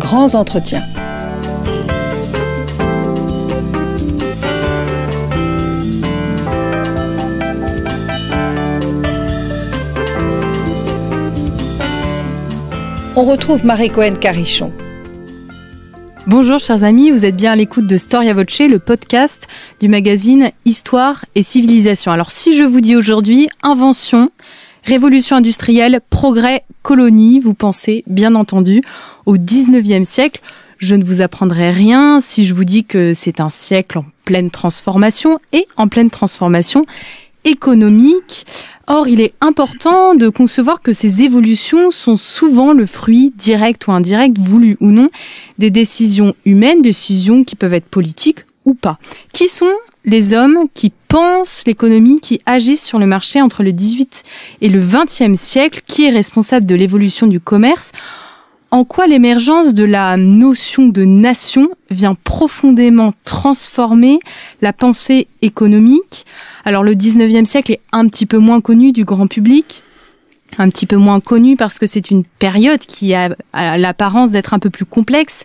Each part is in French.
grands entretiens. On retrouve Marie Cohen-Carichon. Bonjour chers amis, vous êtes bien à l'écoute de Storia Voce, le podcast du magazine Histoire et Civilisation. Alors si je vous dis aujourd'hui invention, révolution industrielle, progrès, colonie, vous pensez bien entendu au 19e siècle. Je ne vous apprendrai rien si je vous dis que c'est un siècle en pleine transformation et en pleine transformation économique. Or, il est important de concevoir que ces évolutions sont souvent le fruit, direct ou indirect, voulu ou non, des décisions humaines, décisions qui peuvent être politiques ou pas. Qui sont les hommes qui pensent l'économie, qui agissent sur le marché entre le 18 et le 20e siècle? Qui est responsable de l'évolution du commerce? En quoi l'émergence de la notion de nation vient profondément transformer la pensée économique? Alors le 19e siècle est un petit peu moins connu du grand public, un petit peu moins connu parce que c'est une période qui a l'apparence d'être un peu plus complexe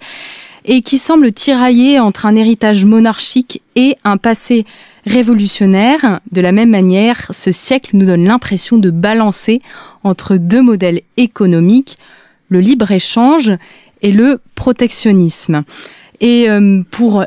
et qui semble tirailler entre un héritage monarchique et un passé révolutionnaire. De la même manière, ce siècle nous donne l'impression de balancer entre deux modèles économiques, le libre-échange et le protectionnisme. Et pour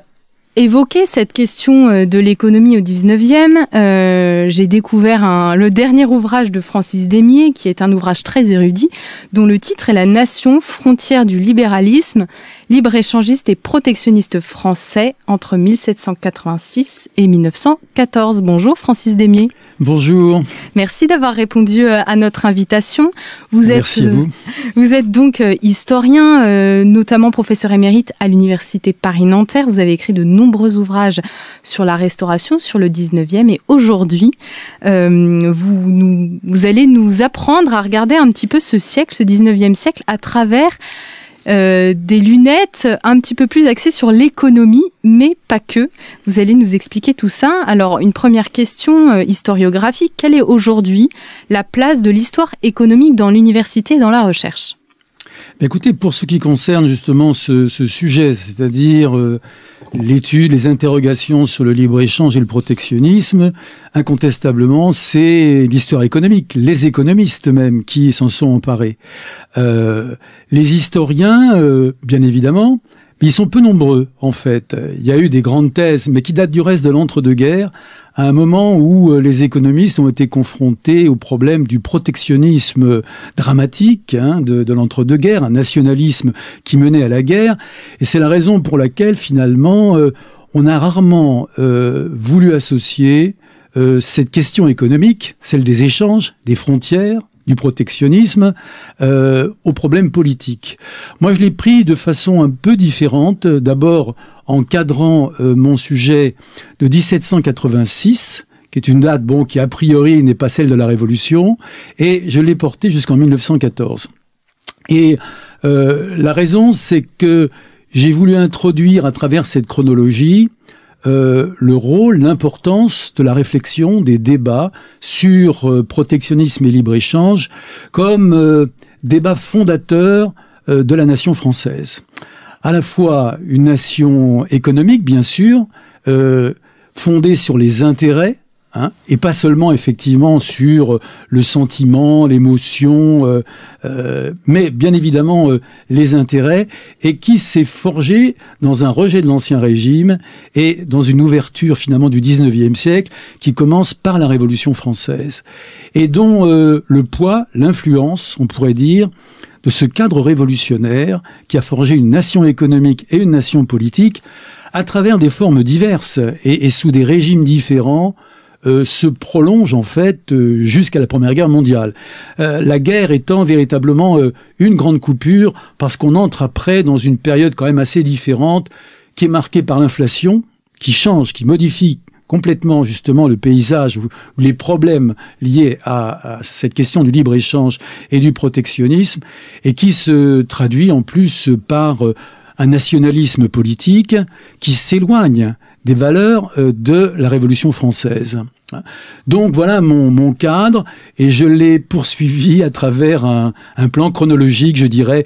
évoquer cette question de l'économie au 19e, j'ai découvert le dernier ouvrage de Francis Démier, qui est un ouvrage très érudit, dont le titre est « La nation, frontière du libéralisme, libre-échangiste et protectionniste français entre 1786 et 1914 ». Bonjour Francis Démier. Bonjour. Merci d'avoir répondu à notre invitation. Merci à vous. Vous êtes donc historien, notamment professeur émérite à l'université Paris-Nanterre. Vous avez écrit de nombreux ouvrages sur la Restauration, sur le 19e. Et aujourd'hui, vous allez nous apprendre à regarder un petit peu ce siècle, ce 19e siècle, à travers des lunettes un petit peu plus axées sur l'économie, mais pas que. Vous allez nous expliquer tout ça. Alors, une première question historiographique. Quelle est aujourd'hui la place de l'histoire économique dans l'université et dans la recherche ? Écoutez, pour ce qui concerne justement ce sujet, c'est-à-dire l'étude, les interrogations sur le libre-échange et le protectionnisme, incontestablement, c'est l'histoire économique, les économistes même qui s'en sont emparés. Les historiens, bien évidemment, mais ils sont peu nombreux en fait. Il y a eu des grandes thèses, mais qui datent du reste de l'entre-deux-guerres, à un moment où les économistes ont été confrontés au problème du protectionnisme dramatique de l'entre-deux-guerres, un nationalisme qui menait à la guerre. Et c'est la raison pour laquelle, finalement, on a rarement voulu associer cette question économique, celle des échanges, des frontières, du protectionnisme, au problème politique. Moi, je l'ai pris de façon un peu différente. D'abord, en cadrant mon sujet de 1786, qui est une date, qui a priori n'est pas celle de la Révolution, et je l'ai porté jusqu'en 1914. Et la raison, c'est que j'ai voulu introduire à travers cette chronologie le rôle, l'importance de la réflexion, des débats sur protectionnisme et libre-échange comme débat fondateur de la nation française. À la fois une nation économique, bien sûr, fondée sur les intérêts, et pas seulement effectivement sur le sentiment, l'émotion, mais bien évidemment les intérêts, et qui s'est forgé dans un rejet de l'ancien régime et dans une ouverture finalement du 19e siècle qui commence par la Révolution française, et dont le poids, l'influence, on pourrait dire, de ce cadre révolutionnaire qui a forgé une nation économique et une nation politique à travers des formes diverses et sous des régimes différents, se prolonge en fait jusqu'à la Première Guerre mondiale. La guerre étant véritablement une grande coupure parce qu'on entre après dans une période quand même assez différente qui est marquée par l'inflation, qui change, qui modifie complètement justement le paysage ou les problèmes liés à cette question du libre-échange et du protectionnisme, et qui se traduit en plus par un nationalisme politique qui s'éloigne des valeurs de la Révolution française. Donc voilà mon cadre, et je l'ai poursuivi à travers un plan chronologique, je dirais,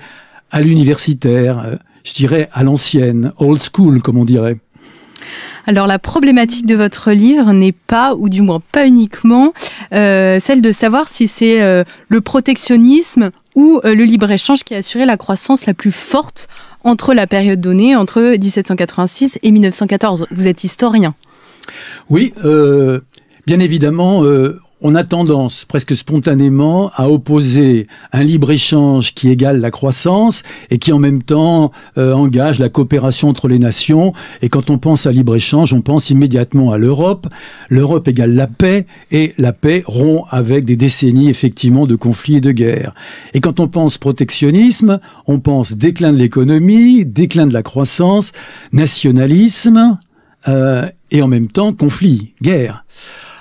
à l'universitaire. je dirais, à l'ancienne, old school, comme on dirait. Alors la problématique de votre livre n'est pas, ou du moins pas uniquement, celle de savoir si c'est le protectionnisme ou le libre-échange qui a assuré la croissance la plus forte entre la période donnée, entre 1786 et 1914. Vous êtes historien. Oui, bien évidemment, on a tendance presque spontanément à opposer un libre-échange qui égale la croissance et qui en même temps engage la coopération entre les nations. Et quand on pense à libre-échange, on pense immédiatement à l'Europe. L'Europe égale la paix et la paix rompt avec des décennies effectivement de conflits et de guerres. Et quand on pense protectionnisme, on pense déclin de l'économie, déclin de la croissance, nationalisme et en même temps conflit, guerre.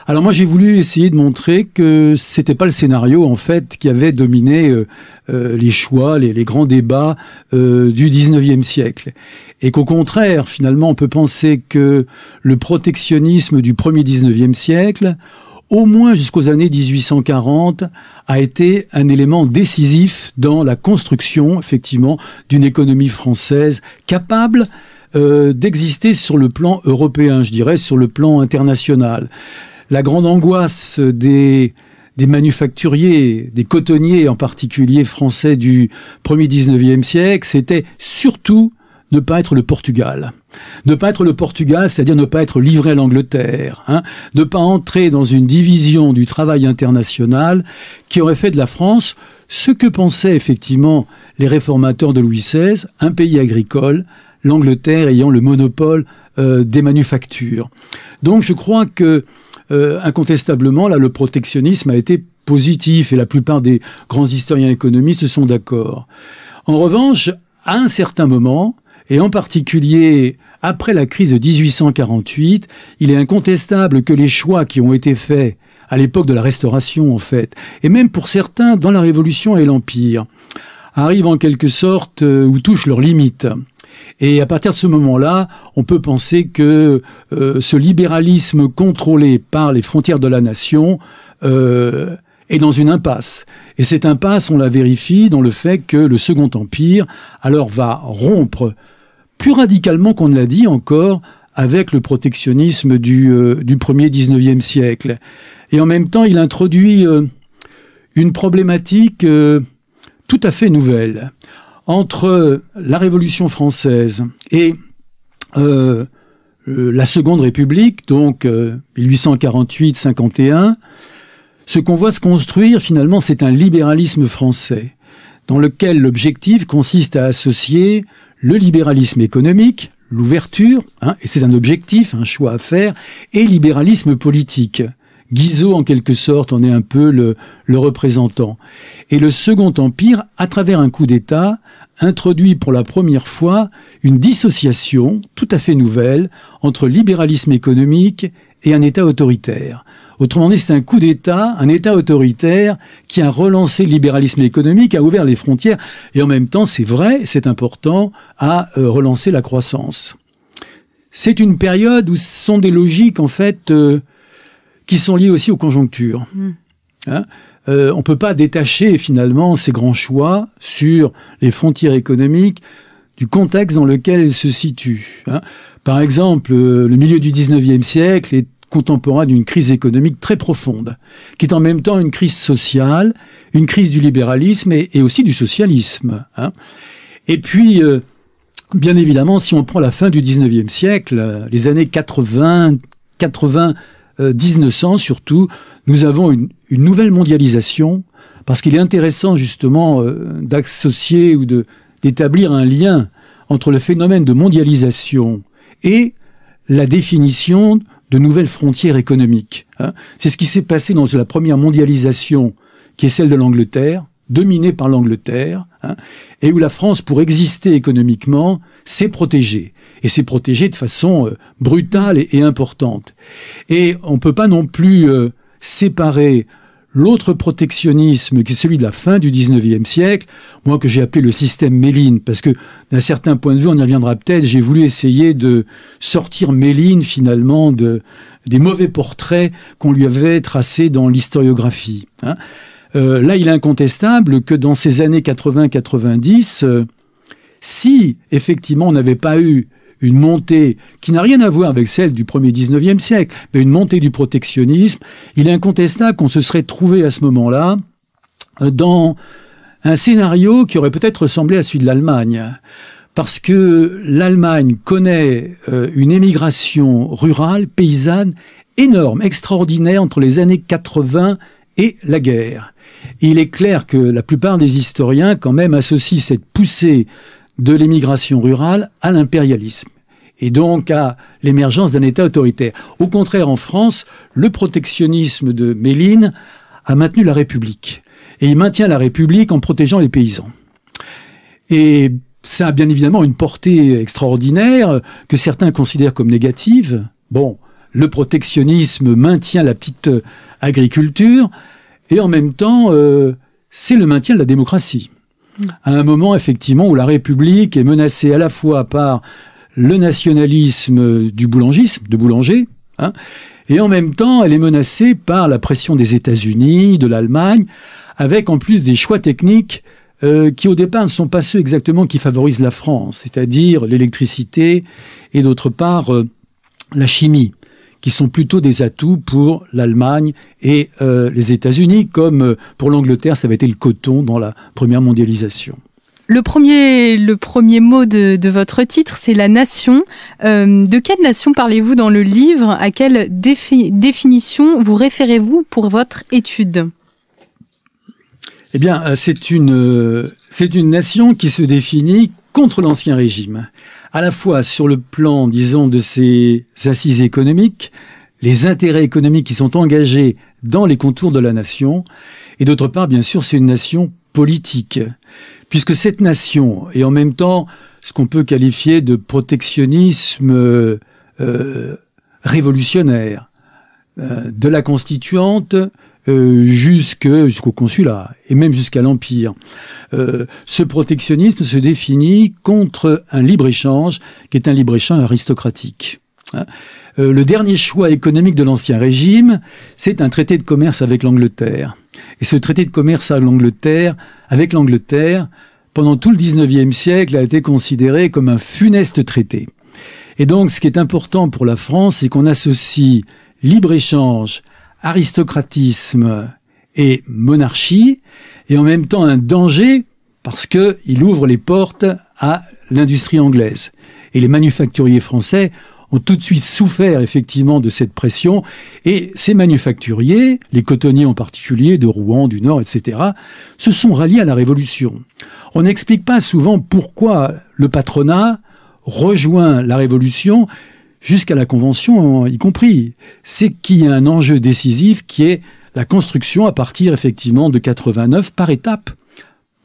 Alors moi j'ai voulu essayer de montrer que c'était pas le scénario en fait qui avait dominé les choix, les grands débats du 19e siècle. Et qu'au contraire, finalement, on peut penser que le protectionnisme du premier 19e siècle, au moins jusqu'aux années 1840, a été un élément décisif dans la construction, effectivement, d'une économie française capable d'exister sur le plan européen, je dirais, sur le plan international. La grande angoisse des manufacturiers, des cotonniers en particulier français du premier 19e siècle, c'était surtout ne pas être le Portugal. Ne pas être le Portugal, c'est-à-dire ne pas être livré à l'Angleterre, ne pas entrer dans une division du travail international qui aurait fait de la France ce que pensaient effectivement les réformateurs de Louis XVI, un pays agricole, l'Angleterre ayant le monopole des manufactures. Donc je crois que incontestablement, là, le protectionnisme a été positif et la plupart des grands historiens économistes sont d'accord. En revanche, à un certain moment, et en particulier après la crise de 1848, il est incontestable que les choix qui ont été faits à l'époque de la Restauration, en fait, et même pour certains dans la Révolution et l'Empire, arrivent en quelque sorte ou touchent leurs limites. Et à partir de ce moment-là, on peut penser que ce libéralisme contrôlé par les frontières de la nation est dans une impasse. Et cette impasse, on la vérifie dans le fait que le Second Empire, alors, va rompre plus radicalement qu'on ne l'a dit encore avec le protectionnisme du premier 19e siècle. Et en même temps, il introduit une problématique tout à fait nouvelle. Entre la Révolution française et la Seconde République, donc 1848-51, ce qu'on voit se construire finalement, c'est un libéralisme français, dans lequel l'objectif consiste à associer le libéralisme économique, l'ouverture, et c'est un objectif, un choix à faire, et libéralisme politique. Guizot, en quelque sorte, en est un peu le représentant. Et le Second Empire, à travers un coup d'État, introduit pour la première fois une dissociation tout à fait nouvelle entre libéralisme économique et un État autoritaire. Autrement dit, c'est un coup d'État, un État autoritaire qui a relancé le libéralisme économique, a ouvert les frontières, et en même temps, c'est vrai, c'est important, a relancé la croissance. C'est une période où ce sont des logiques, en fait, qui sont liées aussi aux conjonctures. On ne peut pas détacher finalement ces grands choix sur les frontières économiques du contexte dans lequel elles se situent. Par exemple, le milieu du 19e siècle est contemporain d'une crise économique très profonde, qui est en même temps une crise sociale, une crise du libéralisme et aussi du socialisme. Et puis, bien évidemment, si on prend la fin du 19e siècle, les années 1900 surtout, nous avons une nouvelle mondialisation, parce qu'il est intéressant justement d'associer ou d'établir un lien entre le phénomène de mondialisation et la définition de nouvelles frontières économiques. C'est ce qui s'est passé dans la première mondialisation, qui est celle de l'Angleterre, dominée par l'Angleterre, et où la France, pour exister économiquement, s'est protégée. Et s'est protégée de façon brutale et importante. Et on ne peut pas non plus séparer l'autre protectionnisme, qui est celui de la fin du 19e siècle, moi que j'ai appelé le système Méline, parce que d'un certain point de vue, on y reviendra peut-être, j'ai voulu essayer de sortir Méline finalement des mauvais portraits qu'on lui avait tracés dans l'historiographie. Là, il est incontestable que dans ces années 80-90, Si, effectivement, on n'avait pas eu une montée qui n'a rien à voir avec celle du premier 19e siècle, mais une montée du protectionnisme, il est incontestable qu'on se serait trouvé à ce moment-là dans un scénario qui aurait peut-être ressemblé à celui de l'Allemagne. Parce que l'Allemagne connaît une émigration rurale, paysanne, énorme, extraordinaire entre les années 80 et la guerre. Et il est clair que la plupart des historiens quand même associent cette poussée de l'émigration rurale à l'impérialisme et donc à l'émergence d'un État autoritaire. Au contraire, en France, le protectionnisme de Méline a maintenu la République. Et il maintient la République en protégeant les paysans. Et ça a bien évidemment une portée extraordinaire que certains considèrent comme négative. Bon, le protectionnisme maintient la petite agriculture et en même temps, c'est le maintien de la démocratie. À un moment, effectivement, où la République est menacée à la fois par le nationalisme du boulangisme, de boulanger, hein, et en même temps, elle est menacée par la pression des États-Unis, de l'Allemagne, avec en plus des choix techniques qui au départ ne sont pas ceux exactement qui favorisent la France, c'est-à-dire l'électricité et d'autre part la chimie, qui sont plutôt des atouts pour l'Allemagne et les États-Unis, comme pour l'Angleterre, ça avait été le coton dans la première mondialisation. Le premier mot de votre titre, c'est la nation. De quelle nation parlez-vous dans le livre? À quelle définition vous référez-vous pour votre étude? Eh bien, c'est une nation qui se définit contre l'Ancien Régime, à la fois sur le plan, disons, de ses assises économiques, les intérêts économiques qui sont engagés dans les contours de la nation, et d'autre part, bien sûr, c'est une nation politique, puisque cette nation est en même temps ce qu'on peut qualifier de protectionnisme révolutionnaire, de la Constituante jusqu'au consulat et même jusqu'à l'Empire. Ce protectionnisme se définit contre un libre-échange qui est un libre-échange aristocratique. Le dernier choix économique de l'Ancien Régime, c'est un traité de commerce avec l'Angleterre. Et ce traité de commerce avec l'Angleterre, pendant tout le 19e siècle, a été considéré comme un funeste traité. Et donc, ce qui est important pour la France, c'est qu'on associe libre-échange, aristocratisme et monarchie, et en même temps un danger, parce qu'il ouvre les portes à l'industrie anglaise. Et les manufacturiers français ont tout de suite souffert effectivement de cette pression, et ces manufacturiers, les cotonniers en particulier, de Rouen, du Nord, etc., se sont ralliés à la Révolution. On n'explique pas souvent pourquoi le patronat rejoint la Révolution jusqu'à la Convention y compris. C'est qu'il y a un enjeu décisif qui est la construction à partir effectivement de 89 par étapes.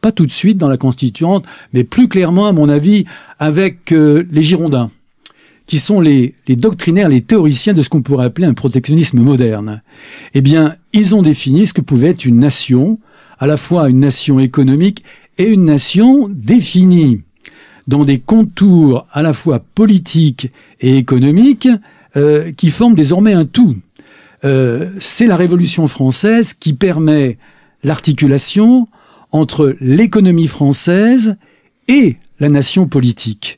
Pas tout de suite dans la Constituante, mais plus clairement à mon avis avec les Girondins, qui sont les doctrinaires, les théoriciens de ce qu'on pourrait appeler un protectionnisme moderne. Eh bien, ils ont défini ce que pouvait être une nation, à la fois une nation économique et une nation définie dans des contours à la fois politiques et économiques qui forment désormais un tout. C'est la Révolution française qui permet l'articulation entre l'économie française et la nation politique.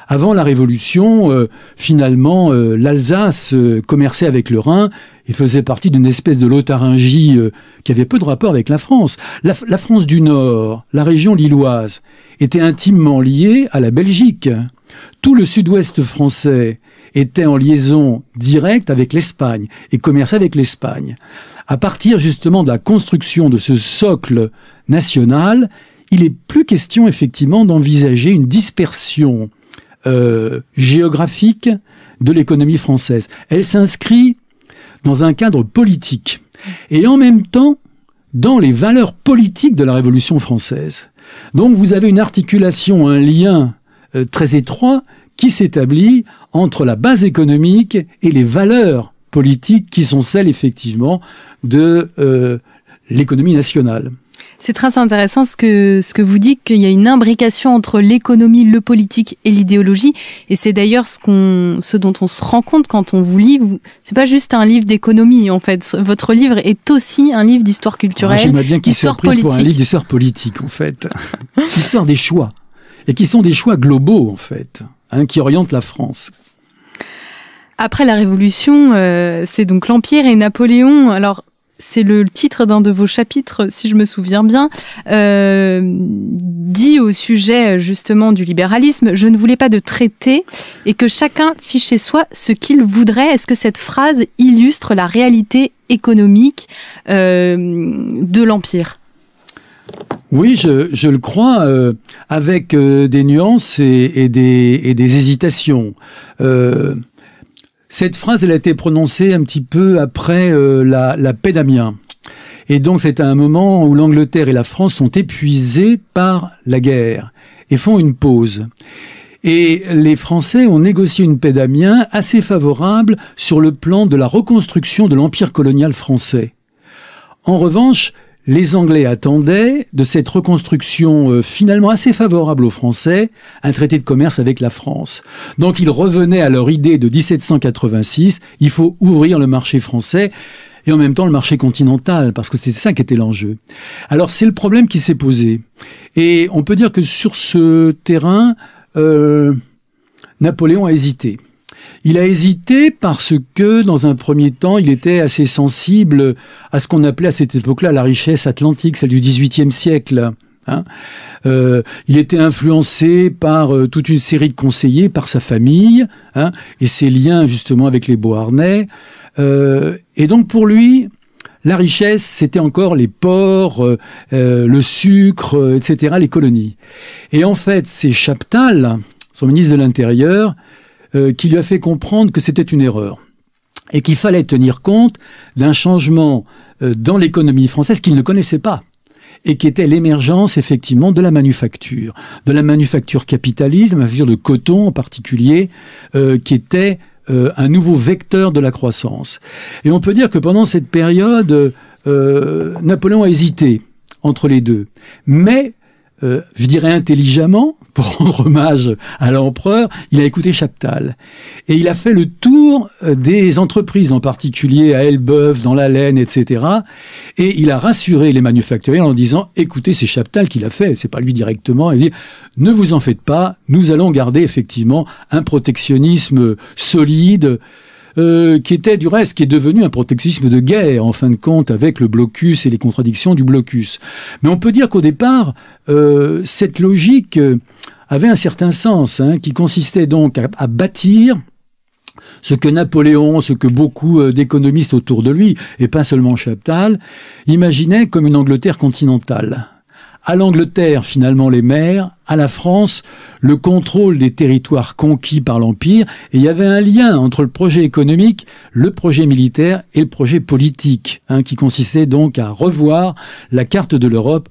Avant la Révolution, finalement, l'Alsace commerçait avec le Rhin et faisait partie d'une espèce de Lotharingie qui avait peu de rapport avec la France. La France du Nord, la région lilloise, était intimement liée à la Belgique. Tout le sud-ouest français était en liaison directe avec l'Espagne et commerçait avec l'Espagne. À partir justement de la construction de ce socle national, il est plus question effectivement d'envisager une dispersion géographique de l'économie française. Elle s'inscrit dans un cadre politique et en même temps dans les valeurs politiques de la Révolution française. Donc vous avez une articulation, un lien très étroit qui s'établit entre la base économique et les valeurs politiques qui sont celles effectivement de l'économie nationale. C'est très intéressant ce que vous dites, qu'il y a une imbrication entre l'économie, le politique et l'idéologie. Et c'est d'ailleurs ce dont on se rend compte quand on vous lit. C'est pas juste un livre d'économie, en fait. Votre livre est aussi un livre d'histoire culturelle, j'aimerais bien qu'il soit d'histoire pris politique. pour un livre d'histoire politique, en fait. L'histoire des choix. et qui sont des choix globaux, en fait, qui orientent la France. Après la Révolution, c'est donc l'Empire et Napoléon. Alors, c'est le titre d'un de vos chapitres, si je me souviens bien, dit au sujet justement du libéralisme, je ne voulais pas de traité et que chacun fit chez soi ce qu'il voudrait. Est-ce que cette phrase illustre la réalité économique de l'Empire ? Oui, je le crois, avec des nuances et des hésitations. Cette phrase, elle a été prononcée un petit peu après la paix d'Amiens. Et donc, c'est à un moment où l'Angleterre et la France sont épuisées par la guerre et font une pause. Et les Français ont négocié une paix d'Amiens assez favorable sur le plan de la reconstruction de l'empire colonial français. En revanche, les Anglais attendaient de cette reconstruction finalement assez favorable aux Français, un traité de commerce avec la France. Donc ils revenaient à leur idée de 1786, il faut ouvrir le marché français et en même temps le marché continental, parce que c'était ça qui était l'enjeu. Alors c'est le problème qui s'est posé. Et on peut dire que sur ce terrain, Napoléon a hésité. Il a hésité parce que, dans un premier temps, il était assez sensible à ce qu'on appelait à cette époque-là la richesse atlantique, celle du XVIIIe siècle. Il était influencé par toute une série de conseillers, par sa famille, et ses liens justement avec les Beauharnais. Et donc pour lui, la richesse, c'était encore les ports, le sucre, etc., les colonies. Et en fait, c'est Chaptal, son ministre de l'Intérieur, qui lui a fait comprendre que c'était une erreur et qu'il fallait tenir compte d'un changement dans l'économie française qu'il ne connaissait pas et qui était l'émergence effectivement de la manufacture capitalisme, à dire de coton en particulier, qui était un nouveau vecteur de la croissance. Et on peut dire que pendant cette période, Napoléon a hésité entre les deux, mais je dirais intelligemment, pour rendre hommage à l'empereur, il a écouté Chaptal. Et il a fait le tour des entreprises, en particulier à Elbeuf, dans la laine, etc. Et il a rassuré les manufacturiers en disant, écoutez, c'est Chaptal qui l'a fait, c'est pas lui directement. Il dit, ne vous en faites pas, nous allons garder effectivement un protectionnisme solide, qui était du reste, qui est devenu un protectionnisme de guerre, en fin de compte, avec le blocus et les contradictions du blocus. Mais on peut dire qu'au départ, cette logique avait un certain sens, qui consistait donc à bâtir ce que Napoléon, ce que beaucoup d'économistes autour de lui, et pas seulement Chaptal, imaginaient comme une Angleterre continentale. À l'Angleterre, finalement, les mers, à la France, le contrôle des territoires conquis par l'Empire, et il y avait un lien entre le projet économique, le projet militaire et le projet politique, qui consistait donc à revoir la carte de l'Europe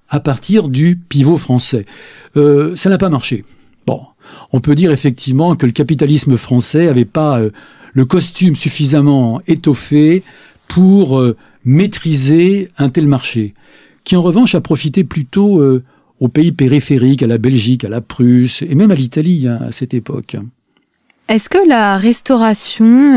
à partir du pivot français. Ça n'a pas marché. Bon, on peut dire effectivement que le capitalisme français n'avait pas le costume suffisamment étoffé pour maîtriser un tel marché, qui en revanche a profité plutôt aux pays périphériques, à la Belgique, à la Prusse, et même à l'Italie à cette époque. Est-ce que la Restauration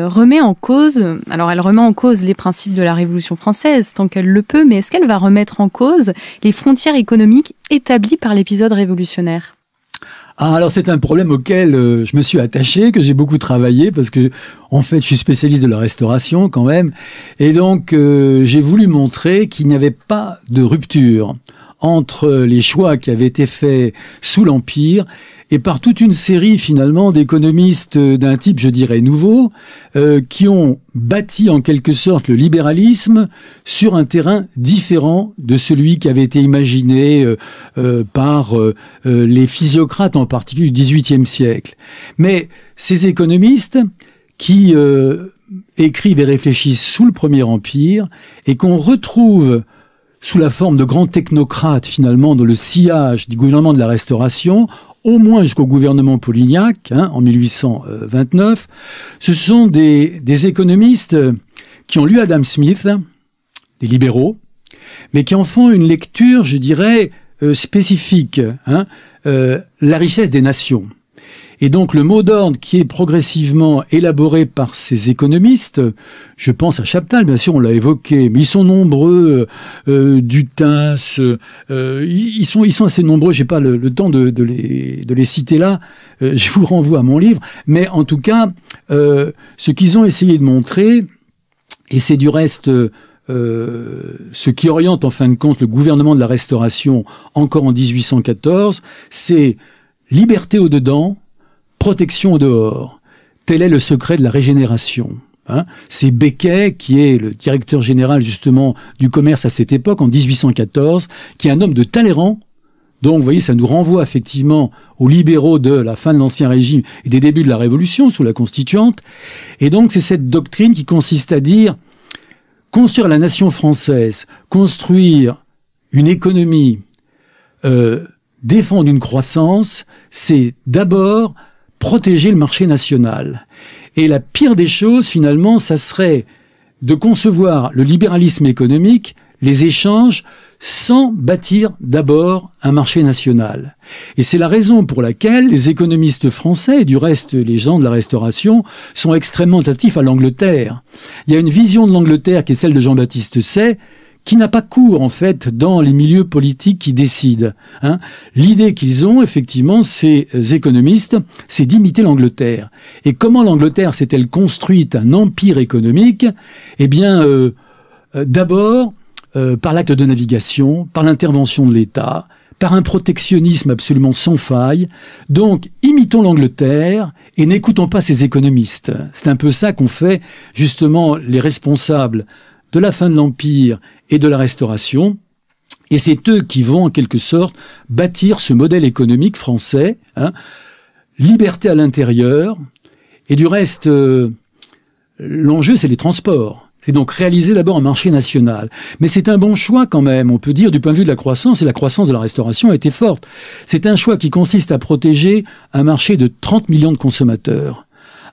remet en cause, alors elle remet en cause les principes de la Révolution française tant qu'elle le peut, mais est-ce qu'elle va remettre en cause les frontières économiques établies par l'épisode révolutionnaire ? Alors c'est un problème auquel je me suis attaché, que j'ai beaucoup travaillé, parce que en fait je suis spécialiste de la Restauration quand même, et donc j'ai voulu montrer qu'il n'y avait pas de rupture entre les choix qui avaient été faits sous l'Empire et par toute une série finalement d'économistes d'un type, je dirais, nouveau, qui ont bâti en quelque sorte le libéralisme sur un terrain différent de celui qui avait été imaginé par les physiocrates en particulier du XVIIIe siècle. Mais ces économistes qui écrivent et réfléchissent sous le Premier Empire et qu'on retrouve sous la forme de grands technocrates finalement dans le sillage du gouvernement de la Restauration, au moins jusqu'au gouvernement Polignac, en 1829, ce sont des économistes qui ont lu Adam Smith, des libéraux, mais qui en font une lecture, je dirais, spécifique, la richesse des nations. Et donc le mot d'ordre qui est progressivement élaboré par ces économistes, je pense à Chaptal, bien sûr, on l'a évoqué, mais ils sont nombreux, Dutens, ils sont assez nombreux, j'ai pas le temps de les citer là, je vous renvoie à mon livre, mais en tout cas, ce qu'ils ont essayé de montrer, et c'est du reste ce qui oriente en fin de compte le gouvernement de la Restauration encore en 1814, c'est liberté au dedans, protection au dehors. Tel est le secret de la régénération. C'est Becquet, qui est le directeur général justement du commerce à cette époque, en 1814, qui est un homme de Talleyrand. Donc, vous voyez, ça nous renvoie effectivement aux libéraux de la fin de l'Ancien Régime et des débuts de la Révolution sous la Constituante. Et donc, c'est cette doctrine qui consiste à dire construire la nation française, construire une économie, défendre une croissance, c'est d'abord protéger le marché national. Et la pire des choses, finalement, ça serait de concevoir le libéralisme économique, les échanges, sans bâtir d'abord un marché national. Et c'est la raison pour laquelle les économistes français, et du reste les gens de la Restauration, sont extrêmement attentifs à l'Angleterre. Il y a une vision de l'Angleterre qui est celle de Jean-Baptiste Say, qui n'a pas cours, en fait, dans les milieux politiques qui décident. L'idée qu'ils ont, effectivement, ces économistes, c'est d'imiter l'Angleterre. Et comment l'Angleterre s'est-elle construite un empire économique? Eh bien, d'abord, par l'acte de navigation, par l'intervention de l'État, par un protectionnisme absolument sans faille. Donc, imitons l'Angleterre et n'écoutons pas ces économistes. C'est un peu ça qu'ont fait, justement, les responsables de la fin de l'Empire et de la Restauration, et c'est eux qui vont en quelque sorte bâtir ce modèle économique français, liberté à l'intérieur, et du reste, l'enjeu c'est les transports. C'est donc réaliser d'abord un marché national. Mais c'est un bon choix quand même, on peut dire du point de vue de la croissance, et la croissance de la Restauration a été forte. C'est un choix qui consiste à protéger un marché de 30 millions de consommateurs,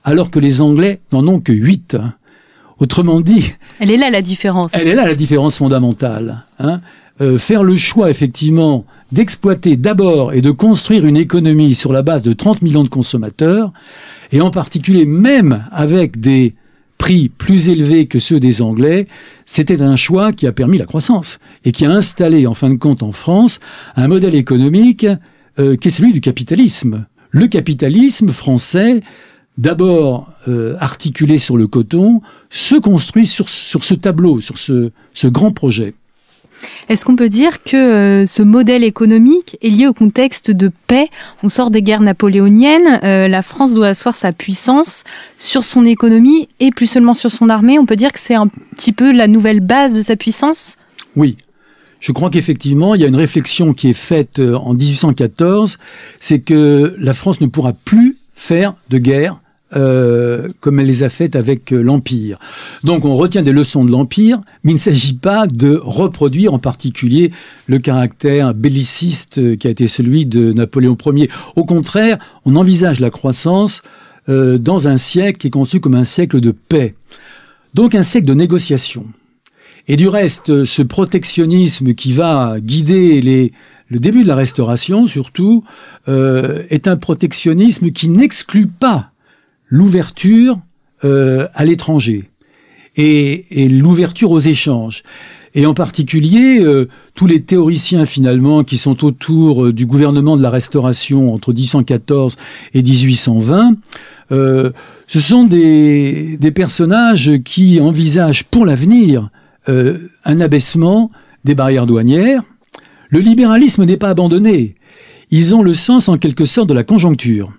alors que les Anglais n'en ont que 8. Autrement dit... Elle est là la différence. Elle est là la différence fondamentale. Faire le choix, effectivement, d'exploiter d'abord et de construire une économie sur la base de 30 millions de consommateurs, et en particulier même avec des prix plus élevés que ceux des Anglais, c'était un choix qui a permis la croissance et qui a installé, en fin de compte, en France, un modèle économique qui est celui du capitalisme. Le capitalisme français, d'abord articulé sur le coton, se construit sur ce tableau, sur ce grand projet. Est-ce qu'on peut dire que ce modèle économique est lié au contexte de paix? On sort des guerres napoléoniennes, la France doit asseoir sa puissance sur son économie et plus seulement sur son armée. On peut dire que c'est un petit peu la nouvelle base de sa puissance? Oui. Je crois qu'effectivement, il y a une réflexion qui est faite en 1814, c'est que la France ne pourra plus faire de guerre comme elle les a faites avec l'Empire. Donc on retient des leçons de l'Empire, mais il ne s'agit pas de reproduire en particulier le caractère belliciste qui a été celui de Napoléon Ier. Au contraire, on envisage la croissance dans un siècle qui est conçu comme un siècle de paix. Donc un siècle de négociation. Et du reste, ce protectionnisme qui va guider le début de la Restauration, surtout, est un protectionnisme qui n'exclut pas l'ouverture à l'étranger et l'ouverture aux échanges. Et en particulier, tous les théoriciens finalement qui sont autour du gouvernement de la Restauration entre 1814 et 1820, ce sont des personnages qui envisagent pour l'avenir un abaissement des barrières douanières. Le libéralisme n'est pas abandonné. Ils ont le sens en quelque sorte de la conjoncture.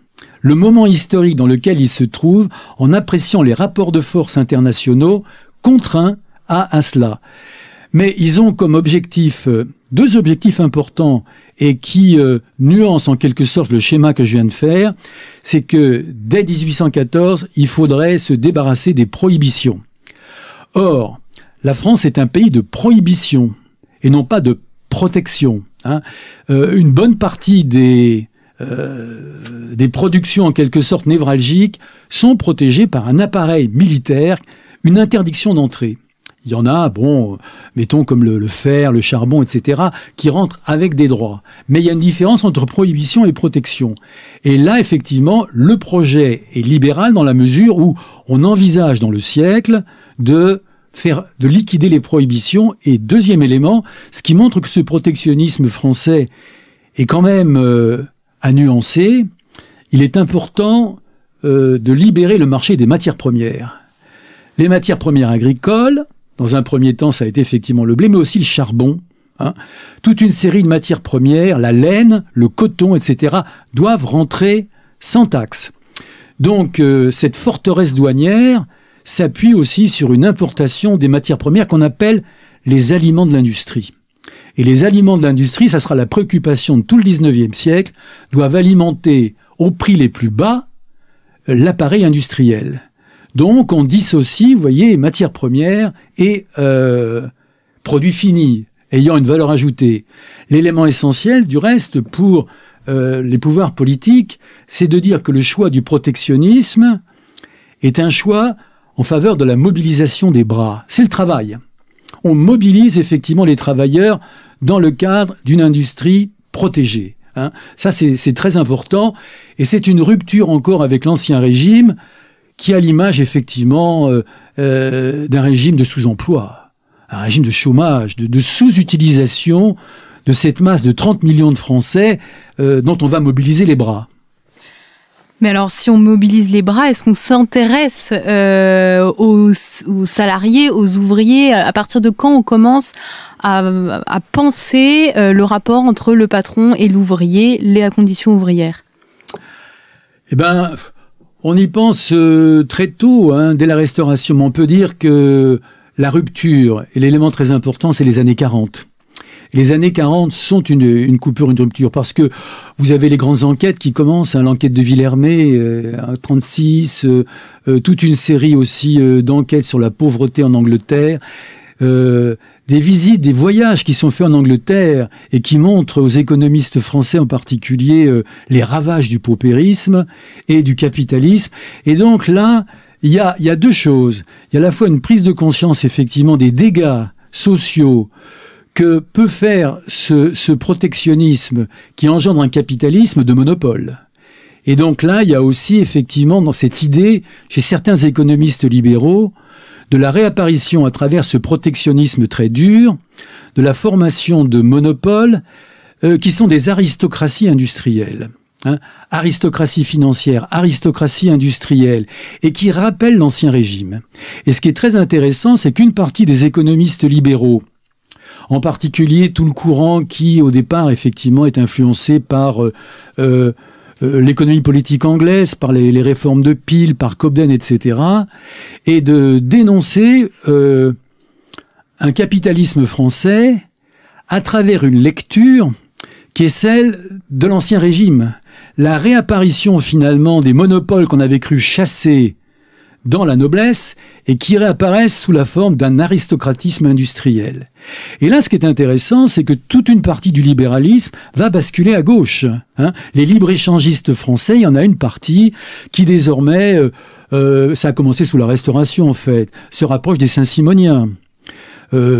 Le moment historique dans lequel ils se trouvent, en appréciant les rapports de force internationaux, contraint à cela. Mais ils ont comme objectif deux objectifs importants et qui nuancent en quelque sorte le schéma que je viens de faire, c'est que dès 1814, il faudrait se débarrasser des prohibitions. Or, la France est un pays de prohibition et non pas de protection. Une bonne partie des productions en quelque sorte névralgiques sont protégées par un appareil militaire, une interdiction d'entrée. Il y en a, bon, mettons comme le fer, le charbon, etc., qui rentrent avec des droits. Mais il y a une différence entre prohibition et protection. Et là, effectivement, le projet est libéral dans la mesure où on envisage dans le siècle de liquider les prohibitions. Et deuxième élément, ce qui montre que ce protectionnisme français est quand même à nuancer, il est important de libérer le marché des matières premières. Les matières premières agricoles, dans un premier temps, ça a été effectivement le blé, mais aussi le charbon. Toute une série de matières premières, la laine, le coton, etc., doivent rentrer sans taxe. Donc, cette forteresse douanière s'appuie aussi sur une importation des matières premières qu'on appelle les aliments de l'industrie. Et les aliments de l'industrie, ça sera la préoccupation de tout le 19e siècle, doivent alimenter au prix les plus bas l'appareil industriel. Donc, on dissocie, vous voyez, matières premières et produits finis, ayant une valeur ajoutée. L'élément essentiel, du reste, pour les pouvoirs politiques, c'est de dire que le choix du protectionnisme est un choix en faveur de la mobilisation des bras. C'est le travail. On mobilise effectivement les travailleurs dans le cadre d'une industrie protégée. Ça, c'est très important. Et c'est une rupture encore avec l'Ancien Régime, qui a l'image effectivement d'un régime de sous-emploi, un régime de chômage, de sous-utilisation de cette masse de 30 millions de Français dont on va mobiliser les bras. Mais alors, si on mobilise les bras, est-ce qu'on s'intéresse aux salariés, aux ouvriers? À partir de quand on commence à penser le rapport entre le patron et l'ouvrier, les conditions ouvrières? Eh ben, on y pense très tôt, dès la Restauration. Mais on peut dire que la rupture, et l'élément très important, c'est les années 40. Les années 40 sont une coupure, une rupture, parce que vous avez les grandes enquêtes qui commencent, l'enquête de Villermé, en 36, toute une série aussi d'enquêtes sur la pauvreté en Angleterre, des visites, des voyages qui sont faits en Angleterre et qui montrent aux économistes français en particulier les ravages du paupérisme et du capitalisme. Et donc là, il y a deux choses. Il y a à la fois une prise de conscience effectivement des dégâts sociaux que peut faire ce protectionnisme qui engendre un capitalisme de monopole. Et donc là, il y a aussi effectivement dans cette idée, chez certains économistes libéraux, de la réapparition à travers ce protectionnisme très dur, de la formation de monopoles qui sont des aristocraties industrielles. Aristocratie financière, aristocratie industrielle, et qui rappellent l'Ancien Régime. Et ce qui est très intéressant, c'est qu'une partie des économistes libéraux, en particulier tout le courant qui, au départ, effectivement, est influencé par l'économie politique anglaise, par les réformes de Peel, par Cobden, etc., et de dénoncer un capitalisme français à travers une lecture qui est celle de l'Ancien Régime. La réapparition, finalement, des monopoles qu'on avait cru chasser dans la noblesse et qui réapparaissent sous la forme d'un aristocratisme industriel. Et là, ce qui est intéressant, c'est que toute une partie du libéralisme va basculer à gauche. Les libre-échangistes français, il y en a une partie qui désormais, ça a commencé sous la Restauration en fait, se rapproche des Saint-Simoniens.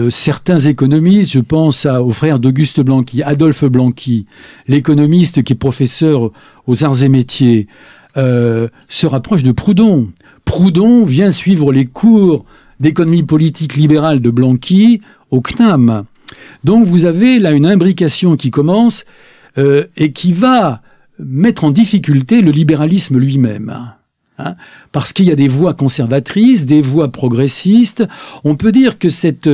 Certains économistes, je pense aux frères d'Auguste Blanqui, Adolphe Blanqui, l'économiste qui est professeur aux arts et métiers, se rapproche de Proudhon. Proudhon vient suivre les cours d'économie politique libérale de Blanqui au CNAM. Donc vous avez là une imbrication qui commence et qui va mettre en difficulté le libéralisme lui-même. Parce qu'il y a des voix conservatrices, des voix progressistes. On peut dire que cette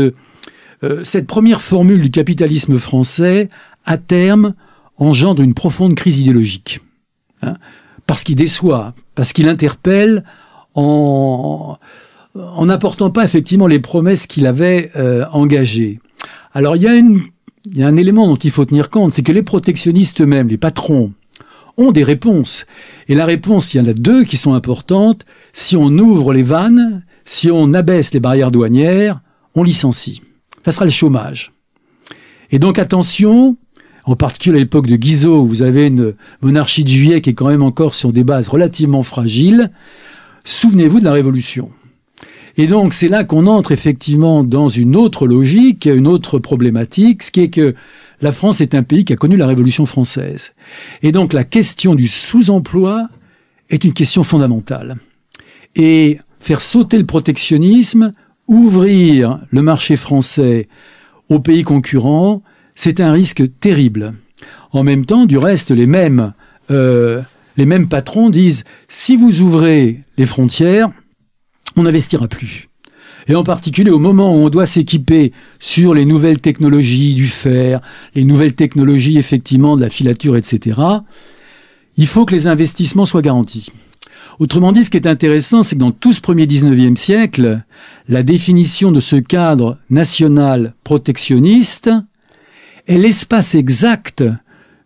première formule du capitalisme français, à terme, engendre une profonde crise idéologique. Parce qu'il déçoit, parce qu'il interpelle en n'apportant pas effectivement les promesses qu'il avait engagées. Alors il y a un élément dont il faut tenir compte, c'est que les protectionnistes eux-mêmes, les patrons, ont des réponses. Et la réponse, il y en a deux qui sont importantes. Si on ouvre les vannes, si on abaisse les barrières douanières, on licencie. Ça sera le chômage. Et donc attention, en particulier à l'époque de Guizot, vous avez une monarchie de Juillet qui est quand même encore sur des bases relativement fragiles. Souvenez-vous de la Révolution. Et donc, c'est là qu'on entre effectivement dans une autre logique, une autre problématique, ce qui est que la France est un pays qui a connu la Révolution française. Et donc, la question du sous-emploi est une question fondamentale. Et faire sauter le protectionnisme, ouvrir le marché français aux pays concurrents, c'est un risque terrible. En même temps, du reste, les mêmes patrons disent « si vous ouvrez les frontières, on n'investira plus ». Et en particulier au moment où on doit s'équiper sur les nouvelles technologies du fer, les nouvelles technologies effectivement de la filature, etc., il faut que les investissements soient garantis. Autrement dit, ce qui est intéressant, c'est que dans tout ce premier 19e siècle, la définition de ce cadre national protectionniste est l'espace exact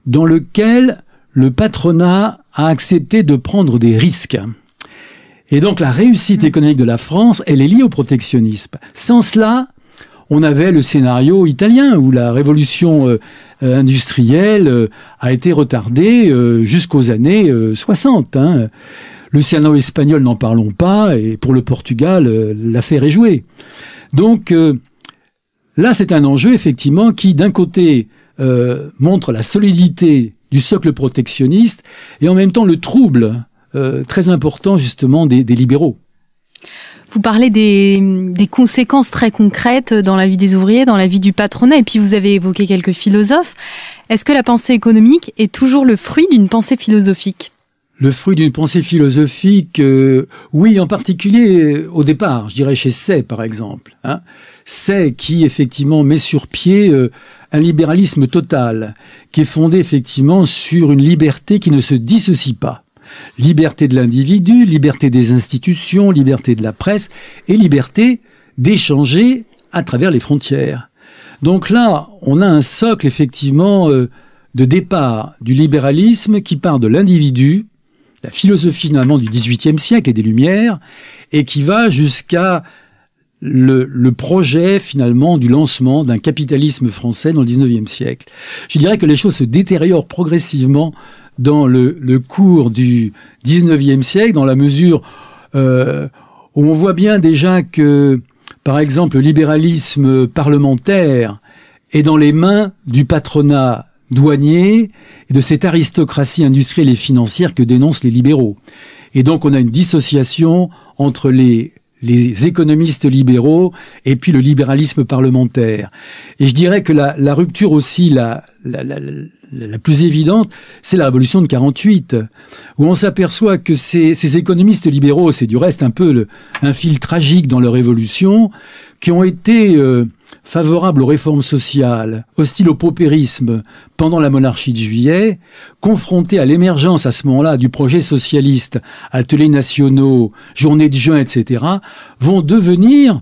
dans lequel le patronat a accepté de prendre des risques. Et donc la réussite économique de la France, elle est liée au protectionnisme. Sans cela, on avait le scénario italien où la révolution industrielle a été retardée jusqu'aux années 60. Le scénario espagnol, n'en parlons pas, et pour le Portugal, l'affaire est jouée. Donc là, c'est un enjeu effectivement qui, d'un côté, montre la solidité du socle protectionniste et en même temps le trouble très important justement des libéraux. Vous parlez des conséquences très concrètes dans la vie des ouvriers, dans la vie du patronat, et puis vous avez évoqué quelques philosophes. Est-ce que la pensée économique est toujours le fruit d'une pensée philosophique ? Le fruit d'une pensée philosophique, oui, en particulier au départ, je dirais chez Say par exemple. Say qui effectivement met sur pied un libéralisme total, qui est fondé effectivement sur une liberté qui ne se dissocie pas. Liberté de l'individu, liberté des institutions, liberté de la presse et liberté d'échanger à travers les frontières. Donc là, on a un socle effectivement de départ du libéralisme qui part de l'individu, la philosophie finalement du XVIIIe siècle et des Lumières, et qui va jusqu'à le projet finalement du lancement d'un capitalisme français dans le XIXe siècle. Je dirais que les choses se détériorent progressivement dans le cours du XIXe siècle, dans la mesure où on voit bien déjà que, par exemple, le libéralisme parlementaire est dans les mains du patronat douanier et de cette aristocratie industrielle et financière que dénoncent les libéraux. Et donc on a une dissociation entre les économistes libéraux et puis le libéralisme parlementaire. Et je dirais que la rupture aussi, la plus évidente, c'est la révolution de 48, où on s'aperçoit que ces économistes libéraux, c'est du reste un peu un fil tragique dans leur évolution, qui ont été favorables aux réformes sociales, hostiles au paupérisme pendant la monarchie de Juillet, confrontés à l'émergence à ce moment-là du projet socialiste, ateliers nationaux, journées de juin, etc., vont devenir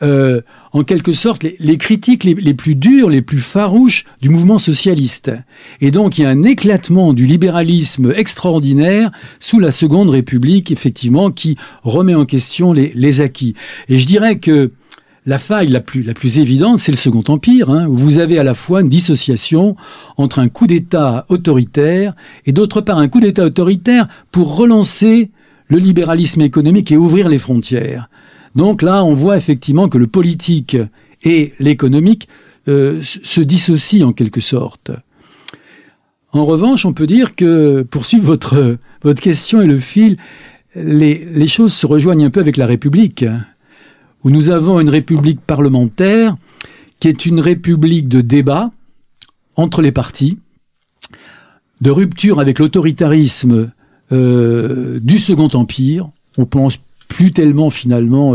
en quelque sorte les critiques les plus dures, les plus farouches du mouvement socialiste. Et donc il y a un éclatement du libéralisme extraordinaire sous la Seconde République, effectivement, qui remet en question les acquis. Et je dirais que la faille la plus évidente, c'est le Second Empire, où vous avez à la fois une dissociation entre un coup d'État autoritaire et d'autre part un coup d'État autoritaire pour relancer le libéralisme économique et ouvrir les frontières. Donc là, on voit effectivement que le politique et l'économique se dissocient en quelque sorte. En revanche, on peut dire que, pour suivre votre question et le fil, les choses se rejoignent un peu avec la République, où nous avons une république parlementaire qui est une république de débat entre les partis, de rupture avec l'autoritarisme du Second Empire. On pense plus tellement finalement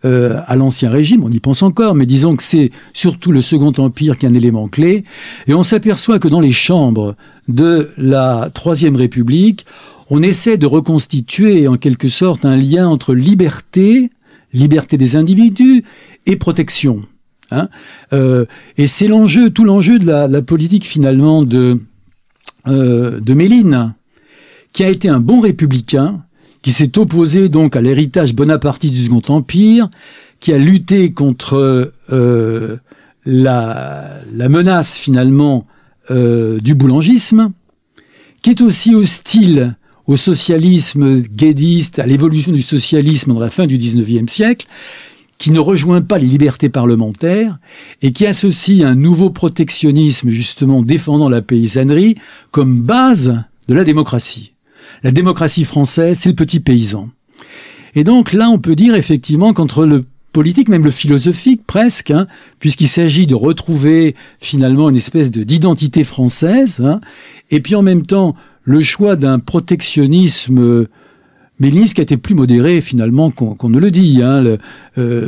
à l'Ancien Régime, on y pense encore, mais disons que c'est surtout le Second Empire qui est un élément clé. Et on s'aperçoit que dans les chambres de la Troisième République, on essaie de reconstituer en quelque sorte un lien entre liberté des individus et protection. Et c'est tout l'enjeu de la politique finalement de Méline, qui a été un bon républicain, qui s'est opposé donc à l'héritage bonapartiste du Second Empire, qui a lutté contre la menace finalement du boulangisme, qui est aussi hostile au socialisme guédiste, à l'évolution du socialisme dans la fin du XIXe siècle, qui ne rejoint pas les libertés parlementaires et qui associe un nouveau protectionnisme justement défendant la paysannerie comme base de la démocratie. La démocratie française, c'est le petit paysan. Et donc là, on peut dire effectivement qu'entre le politique, même le philosophique presque, puisqu'il s'agit de retrouver finalement une espèce d'identité française, et puis en même temps le choix d'un protectionnisme méliniste qui a été plus modéré finalement qu'on ne le dit.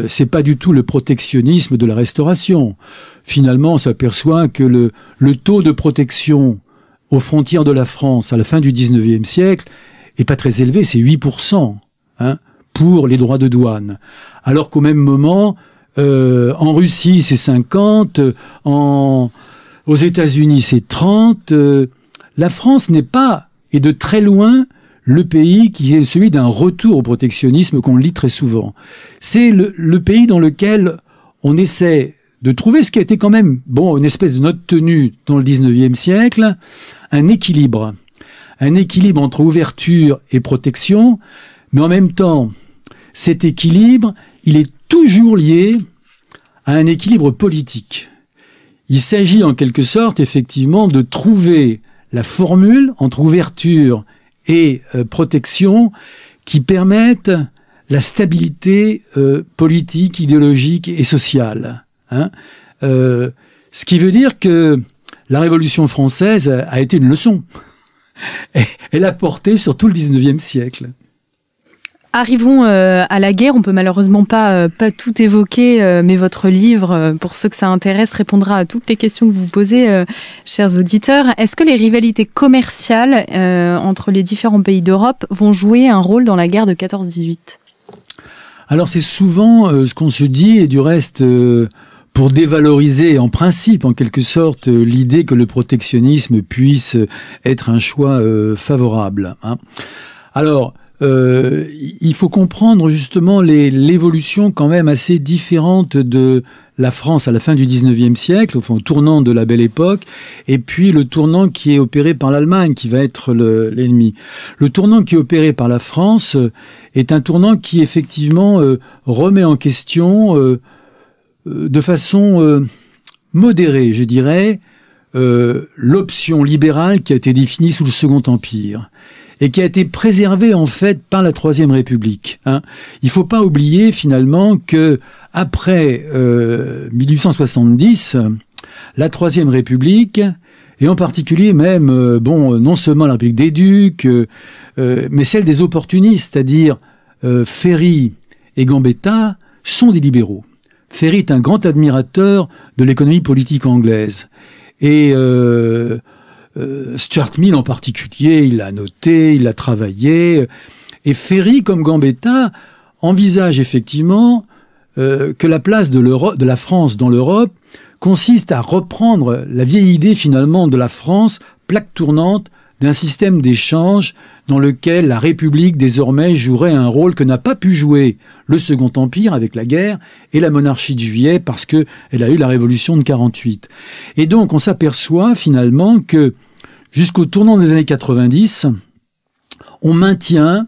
C'est pas du tout le protectionnisme de la Restauration. Finalement, on s'aperçoit que le taux de protection aux frontières de la France à la fin du XIXe siècle est pas très élevé, c'est 8%. Pour les droits de douane. Alors qu'au même moment, en Russie, c'est 50, aux États-Unis, c'est 30. La France n'est pas, et de très loin, le pays qui est celui d'un retour au protectionnisme qu'on lit très souvent. C'est le pays dans lequel on essaie de trouver ce qui a été quand même, une espèce de note tenue dans le 19e siècle, un équilibre. Un équilibre entre ouverture et protection, mais en même temps, cet équilibre, il est toujours lié à un équilibre politique. Il s'agit en quelque sorte, effectivement, de trouver la formule entre ouverture et protection qui permettent la stabilité politique, idéologique et sociale. Ce qui veut dire que la Révolution française a été une leçon. Elle a porté sur tout le 19e siècle. Arrivons à la guerre. On peut malheureusement pas tout évoquer, mais votre livre, pour ceux que ça intéresse, répondra à toutes les questions que vous posez, chers auditeurs. Est-ce que les rivalités commerciales entre les différents pays d'Europe vont jouer un rôle dans la guerre de 14-18 ? Alors c'est souvent ce qu'on se dit, et du reste, pour dévaloriser en principe, en quelque sorte, l'idée que le protectionnisme puisse être un choix favorable. Alors, il faut comprendre justement l'évolution quand même assez différente de la France à la fin du 19e siècle, au tournant de la Belle Époque, et puis le tournant qui est opéré par l'Allemagne, qui va être l'ennemi. Le tournant qui est opéré par la France est un tournant qui effectivement remet en question de façon modérée, je dirais, l'option libérale qui a été définie sous le Second Empire et qui a été préservée en fait par la Troisième République. Il faut pas oublier finalement que après 1870, la Troisième République, et en particulier même, non seulement la République des Ducs, mais celle des opportunistes, c'est-à-dire Ferry et Gambetta, sont des libéraux. Ferry est un grand admirateur de l'économie politique anglaise. Et Stuart Mill en particulier, il l'a noté, il l'a travaillé. Et Ferry, comme Gambetta, envisage effectivement que la place de la France dans l'Europe consiste à reprendre la vieille idée finalement de la France, plaque tournante d'un système d'échange dans lequel la République désormais jouerait un rôle que n'a pas pu jouer le Second Empire avec la guerre et la monarchie de Juillet parce que elle a eu la Révolution de 48. Et donc on s'aperçoit finalement que jusqu'au tournant des années 90, on maintient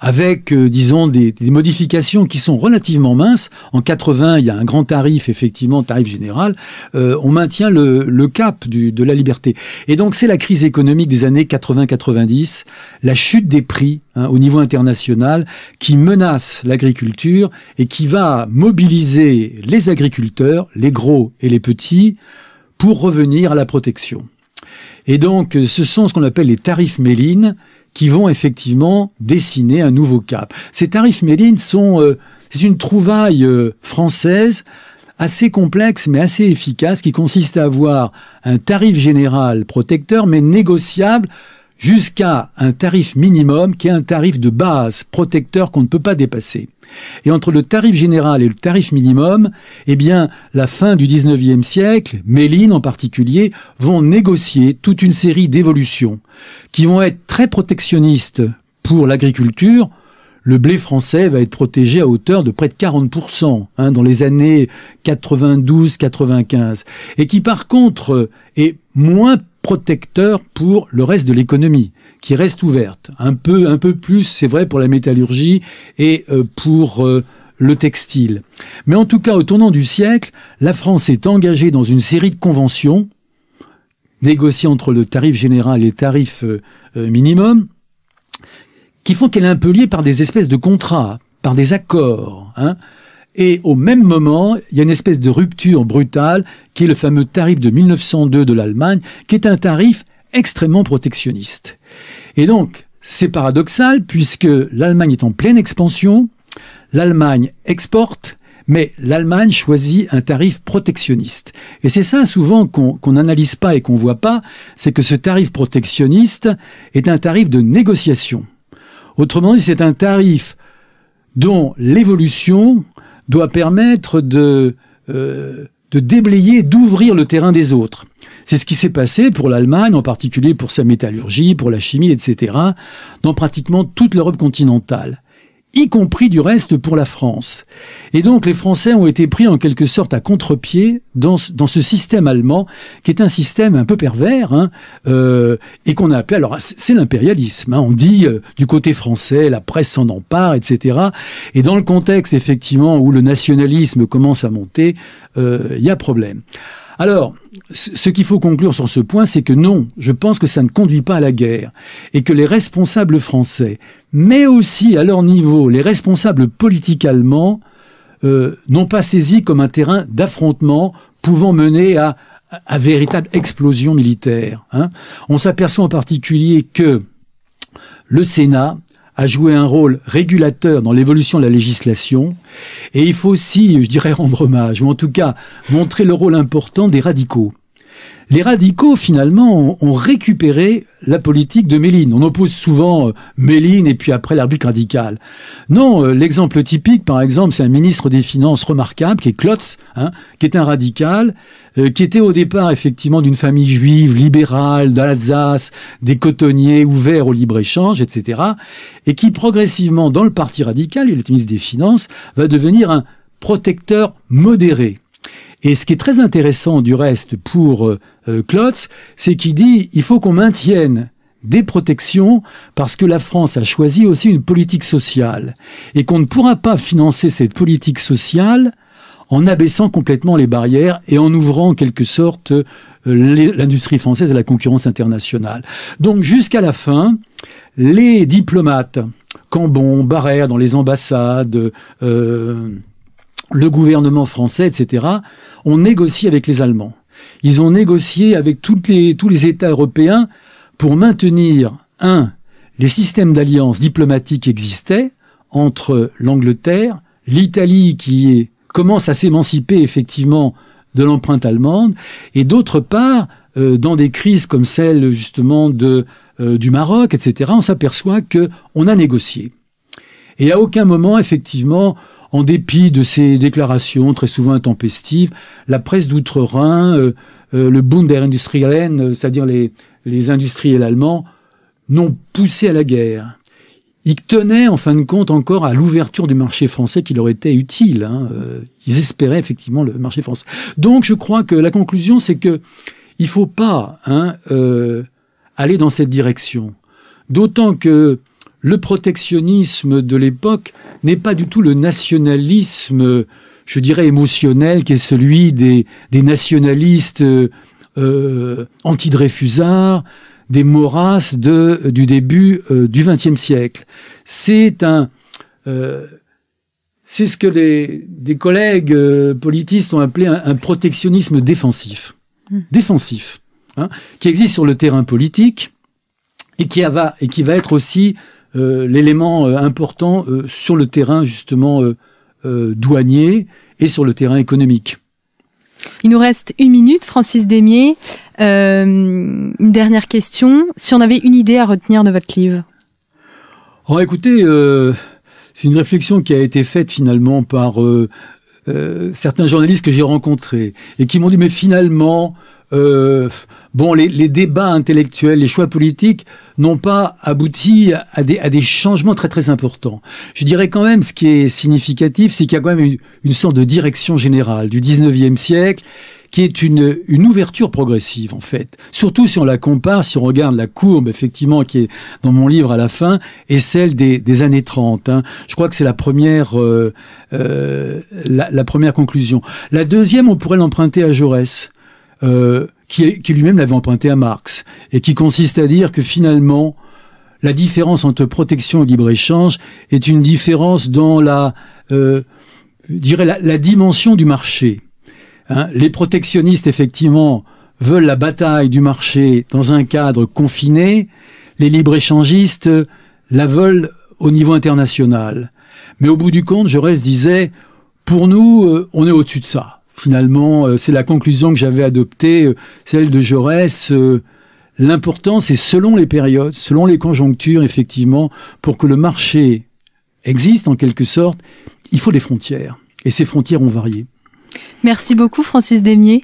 avec, disons, des modifications qui sont relativement minces. En 80, il y a un grand tarif, effectivement, tarif général. On maintient le cap de la liberté. Et donc, c'est la crise économique des années 80-90, la chute des prix au niveau international qui menace l'agriculture et qui va mobiliser les agriculteurs, les gros et les petits, pour revenir à la protection. Et donc, ce sont ce qu'on appelle les tarifs Méline, qui vont effectivement dessiner un nouveau cap. Ces tarifs Méline c'est une trouvaille française assez complexe mais assez efficace qui consiste à avoir un tarif général protecteur mais négociable jusqu'à un tarif minimum qui est un tarif de base protecteur qu'on ne peut pas dépasser. Et entre le tarif général et le tarif minimum, eh bien, la fin du 19e siècle, Méline en particulier, vont négocier toute une série d'évolutions qui vont être très protectionnistes pour l'agriculture. Le blé français va être protégé à hauteur de près de 40% dans les années 92-95. Et qui par contre est moins protecteur pour le reste de l'économie, qui reste ouverte. Un peu plus, c'est vrai, pour la métallurgie et pour le textile. Mais en tout cas, au tournant du siècle, la France est engagée dans une série de conventions négociées entre le tarif général et le tarif minimum, qui font qu'elle est un peu liée par des espèces de contrats, par des accords, hein. Et au même moment, il y a une espèce de rupture brutale qui est le fameux tarif de 1902 de l'Allemagne, qui est un tarif extrêmement protectionniste. Et donc, c'est paradoxal puisque l'Allemagne est en pleine expansion, l'Allemagne exporte, mais l'Allemagne choisit un tarif protectionniste. Et c'est ça souvent qu'on n'analyse pas et qu'on voit pas, c'est que ce tarif protectionniste est un tarif de négociation. Autrement dit, c'est un tarif dont l'évolution doit permettre de déblayer, d'ouvrir le terrain des autres. C'est ce qui s'est passé pour l'Allemagne, en particulier pour sa métallurgie, pour la chimie, etc., dans pratiquement toute l'Europe continentale, y compris du reste pour la France. Et donc les Français ont été pris en quelque sorte à contre-pied dans ce système allemand, qui est un système un peu pervers, hein, et qu'on a appelé, alors c'est l'impérialisme, hein, on dit du côté français, la presse s'en empare, etc. Et dans le contexte effectivement où le nationalisme commence à monter, y a problème. Alors, ce qu'il faut conclure sur ce point, c'est que non, je pense que ça ne conduit pas à la guerre, et que les responsables français, mais aussi à leur niveau, les responsables politiques allemands, n'ont pas saisi comme un terrain d'affrontement pouvant mener à véritable explosion militaire, hein. On s'aperçoit en particulier que le Sénat a joué un rôle régulateur dans l'évolution de la législation, et il faut aussi, je dirais, rendre hommage, ou en tout cas montrer le rôle important des radicaux. Les radicaux, finalement, ont récupéré la politique de Méline. On oppose souvent Méline et puis après la République radicale. Non, l'exemple typique, par exemple, c'est un ministre des Finances remarquable, qui est Klotz, hein, qui est un radical, qui était au départ, effectivement, d'une famille juive, libérale, d'Alsace, des cotonniers, ouverts au libre-échange, etc., et qui, progressivement, dans le parti radical, il est ministre des Finances, va devenir un protecteur modéré. Et ce qui est très intéressant du reste pour Klotz, c'est qu'il dit il faut qu'on maintienne des protections parce que la France a choisi aussi une politique sociale et qu'on ne pourra pas financer cette politique sociale en abaissant complètement les barrières et en ouvrant en quelque sorte l'industrie française à la concurrence internationale. Donc jusqu'à la fin, les diplomates, Cambon, Barrère dans les ambassades, le gouvernement français, etc., ont négocié avec les Allemands. Ils ont négocié avec tous les États européens pour maintenir, les systèmes d'alliance diplomatique existaient entre l'Angleterre, l'Italie qui commence à s'émanciper effectivement de l'empreinte allemande, et d'autre part, dans des crises comme celle justement du Maroc, etc., on s'aperçoit qu'on a négocié. Et à aucun moment, effectivement, en dépit de ces déclarations très souvent intempestives, la presse d'outre-Rhin, le Bund der Industriellen, c'est-à-dire les industriels allemands, n'ont poussé à la guerre. Ils tenaient, en fin de compte, encore à l'ouverture du marché français qui leur était utile, hein. Ils espéraient effectivement le marché français. Donc je crois que la conclusion, c'est que il faut pas aller dans cette direction. D'autant que le protectionnisme de l'époque n'est pas du tout le nationalisme, je dirais, émotionnel, qui est celui des nationalistes anti-Dreyfusards, des Maurras du début du XXe siècle. C'est ce que des collègues politistes ont appelé un protectionnisme défensif. Défensif, hein, qui existe sur le terrain politique et qui va être aussi l'élément important sur le terrain justement douanier et sur le terrain économique. Il nous reste 1 minute, Francis Démier. Une dernière question. Si on avait une idée à retenir de votre livre? Oh, écoutez, c'est une réflexion qui a été faite finalement par certains journalistes que j'ai rencontrés et qui m'ont dit mais finalement les débats intellectuels, les choix politiques n'ont pas abouti à des changements très très importants. Je dirais quand même, ce qui est significatif, c'est qu'il y a quand même une sorte de direction générale du 19e siècle qui est une ouverture progressive, en fait. Surtout si on la compare, si on regarde la courbe, effectivement, qui est dans mon livre à la fin, et celle des années 30. Hein. Je crois que c'est la première conclusion. La deuxième, on pourrait l'emprunter à Jaurès, qui lui-même l'avait emprunté à Marx, et qui consiste à dire que finalement, la différence entre protection et libre-échange est une différence dans la dimension du marché. Hein, les protectionnistes, effectivement, veulent la bataille du marché dans un cadre confiné. Les libre-échangistes la veulent au niveau international. Mais au bout du compte, Jaurès disait, pour nous, on est au-dessus de ça. Finalement, c'est la conclusion que j'avais adoptée, celle de Jaurès. L'important, c'est selon les périodes, selon les conjonctures, effectivement, pour que le marché existe en quelque sorte, il faut des frontières. Et ces frontières ont varié. Merci beaucoup Francis Démier.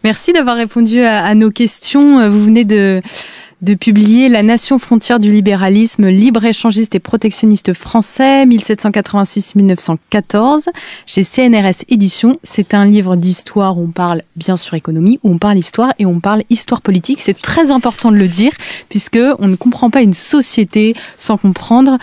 Merci d'avoir répondu à nos questions. Vous venez de publier La Nation frontière du libéralisme, libre-échangiste et protectionniste français, 1786-1914, chez CNRS Éditions. C'est un livre d'histoire où on parle bien sûr économie, où on parle histoire et où on parle histoire politique. C'est très important de le dire, puisque on ne comprend pas une société sans comprendre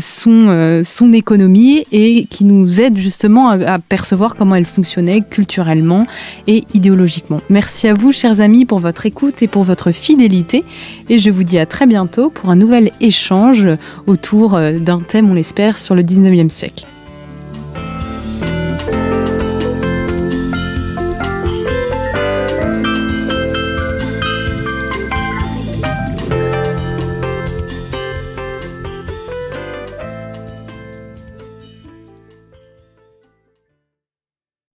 son économie, et qui nous aide justement à percevoir comment elle fonctionnait culturellement et idéologiquement. Merci à vous, chers amis, pour votre écoute et pour votre fidélité. Et je vous dis à très bientôt pour un nouvel échange autour d'un thème, on l'espère, sur le 19e siècle.